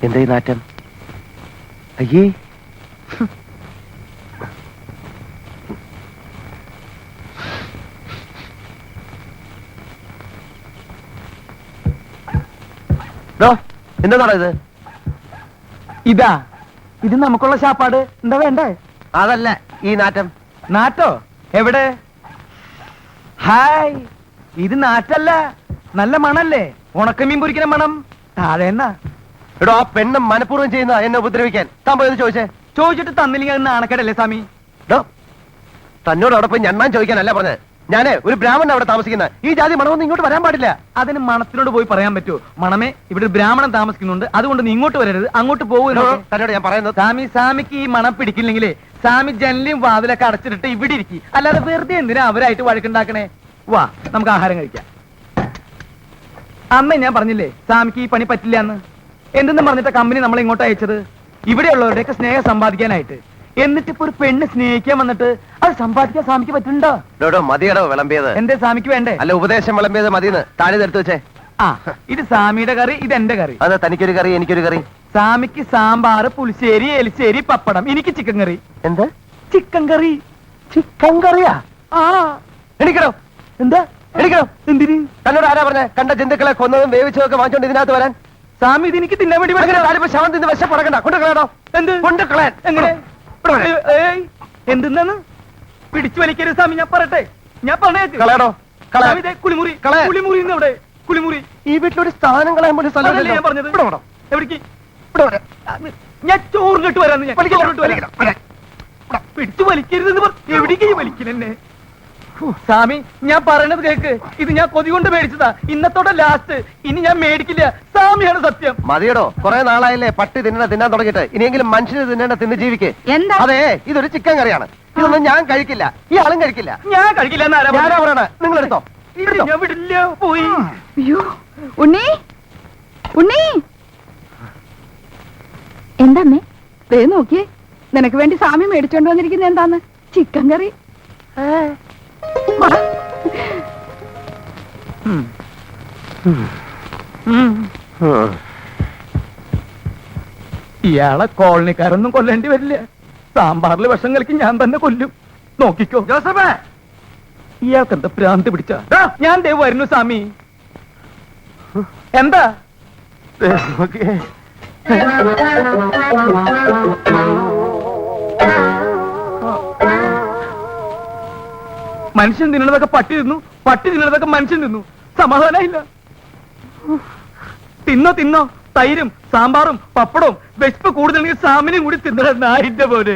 എന്തായി നാറ്റം? അയ്യേ, എന്താണോ ഇത്? ഇത് നമുക്കുള്ള ശാപ്പാട്. എന്താ വേണ്ടേ? അതല്ല ഈ നാറ്റം. നാറ്റോ? എവിടെ? ഹായ്, ഇത് നാറ്റല്ല, നല്ല മണല്ലേ, ഉണക്കമീൻ പൊരിക്കുന്ന മണം. താഴെ എന്നാ എടോ, ആ പെണ്ണ് മനഃപൂർവ്വം ചെയ്യുന്ന എന്നെ ഉപദ്രവിക്കാൻ. താൻ പോയത് ചോദിച്ചേ. ചോദിച്ചിട്ട് തന്നില്ലെങ്കിൽ അത് നാണക്കേടല്ലേ സ്വാമി? തന്നോട് അവിടെ പോയി ഞണ്ണാൻ ചോദിക്കാനല്ല പറഞ്ഞത്. ഞാന് ഒരു ബ്രാഹ്മണൻ അവിടെ താമസിക്കുന്ന. ഈ ജാതി മണമൊന്നും ഇങ്ങോട്ട് വരാൻ പാടില്ല. അതിന് മണത്തിനോട് പോയി പറയാൻ പറ്റുമോ? മണമേ, ഇവിടെ ഒരു ബ്രാഹ്മണൻ താമസിക്കുന്നുണ്ട്, അതുകൊണ്ട് നീ ഇങ്ങോട്ട് വരരുത്, അങ്ങോട്ട് പോകുന്നു. തന്നോട് ഞാൻ പറയുന്നത്, സാമിക്ക് ഈ മണം പിടിക്കില്ലെങ്കിലേ സാമി ജനലും വാതിലൊക്കെ അടച്ചിട്ട് ഇവിടെ ഇരിക്കും. അല്ലാതെ വെറുതെ എന്തിനാ അവരായിട്ട് വഴക്കുണ്ടാക്കണേ? വാ, നമുക്ക് ആഹാരം കഴിക്കാം. അമ്മ ഞാൻ പറഞ്ഞില്ലേ സാമിക്ക് ഈ പണി പറ്റില്ല എന്ന്. എന്തെന്ന് പറഞ്ഞിട്ട് കമ്പനി നമ്മളെ ഇങ്ങോട്ട് അയച്ചത് ഇവിടെയുള്ളവരുടെയൊക്കെ സ്നേഹം സമ്പാദിക്കാനായിട്ട്. എന്നിട്ട് ഇപ്പൊ ഒരു പെണ്ണ് സ്നേഹിക്കാൻ വന്നിട്ട് അത് സമ്പാദിക്കാൻ സ്വാമിക്ക് പറ്റുന്നുണ്ടോ? മതിയടോ വിളമ്പിയത്. എന്തേ സ്വാമിക്ക് വേണ്ടേ? അല്ല, ഉപദേശം വിളമ്പിയത് മതിന്ന് താഴെ എടുത്തു വെച്ചേ. ആ, ഇത് സാമിയുടെ കറി, ഇത് എന്റെ കറി. അതെ, തനിക്കൊരു കറി, എനിക്കൊരു കറി. സാമിക്ക് സാമ്പാറ്, പുളിശ്ശേരി, എലിശ്ശേരി, പപ്പടം. എനിക്ക് ചിക്കൻ കറി. എന്ത് ചിക്കൻ കറി? ചിക്കൻ കറിയാ? ആ, എണിക്കണോ? എന്താ എണിക്കണോ? എന്തിന്? തന്നോട് ആരാ പറഞ്ഞേ കണ്ട ജന്തുക്കളെ കൊന്നതും വേവിച്ചതും ഒക്കെ വാങ്ങിച്ചോണ്ട് ഇതിനകത്ത് വരാൻ? സാമി ഇത് എനിക്ക് തിന്നാൻ വേണ്ടി ശവം തിന്ന് വിശപ്പടക്കണ്ട. കൊണ്ടുകളയാടോ. എന്ത് കൊണ്ടുകളയാൻ? എങ്ങനെ? എന്തെന്നാണ്? പിടിച്ചു വലിക്കരുത് സാമി, ഞാൻ പറയട്ടെ, ഞാൻ കളയാടോ. കുളിമുറി, കുളിമുറി എവിടെ? കുളിമുറി. ഈ വീട്ടിലൊരു സ്ഥാനം കളയാൻ പോലും സ്ഥലമല്ലേ ഞാൻ പറഞ്ഞത്. എവിടേക്ക്? ഞാൻ ചോറ് കെട്ട് വരാന്ന്. ഞാൻ പിടിച്ചു വലിക്കരുതെന്ന് പറഞ്ഞു. എവിടേക്ക് വലിക്കലെന്നെ? സാമി, ഞാൻ പറയണത് കേക്ക്. ഇത് ഞാൻ കൊതി കൊണ്ട് മേടിച്ചതാ, ഇന്നത്തോടെ ലാസ്റ്റ്. ഇനി ഞാൻ മേടിക്കില്ല. സാമിയാണ് സത്യം. മതിയടോ, കുറെ നാളായില്ലേ പട്ടി തിന്നാൻ തുടങ്ങിയിട്ട്. ഇനിയെങ്കിലും മനുഷ്യന് തിന്ന് ജീവിക്ക്. അതെ, ഇതൊരു ചിക്കൻ കറിയാണ്. ഇതൊന്നും ഞാൻ കഴിക്കില്ല, ഈ ആളും കഴിക്കില്ല. ഞാൻ കഴിക്കില്ല. ആരാ പറയണേ? നിങ്ങൾ എടുത്തോ. ഞാൻ വിടില്ല. പോയി. ഉണ്ണി, ഉണ്ണി, എന്താന്നേ? ദേ നോക്കിയേ, നിനക്ക് വേണ്ടി സാമി മേടിച്ചോണ്ട് വന്നിരിക്കുന്നത് എന്താന്ന്? ചിക്കൻ കറി. ഇയാളെ കോളനിക്കാരൊന്നും കൊല്ലേണ്ടി വരില്ല. സാമ്പാറിൽ വിഷം കലക്കി ഞാൻ തന്നെ കൊല്ലും. നോക്കിക്കോ ജോസഫേ. ഇയാൾക്ക് എന്താ ഭ്രാന്ത് പിടിച്ച? ഞാൻ ദേ വരുന്നു സാമി. എന്താ? മനുഷ്യൻ തിന്നണതൊക്കെ പട്ടി തിന്നു, പട്ടി തിന്നണതൊക്കെ മനുഷ്യൻ തിന്നു. സമാധാനമില്ല. തിന്നോ തൈരും സാമ്പാറും പപ്പടവും. വിശപ്പ് കൂടുതലെങ്കിൽ സാമിനും കൂടി തിന്നണ നായിന്റെ പോലെ.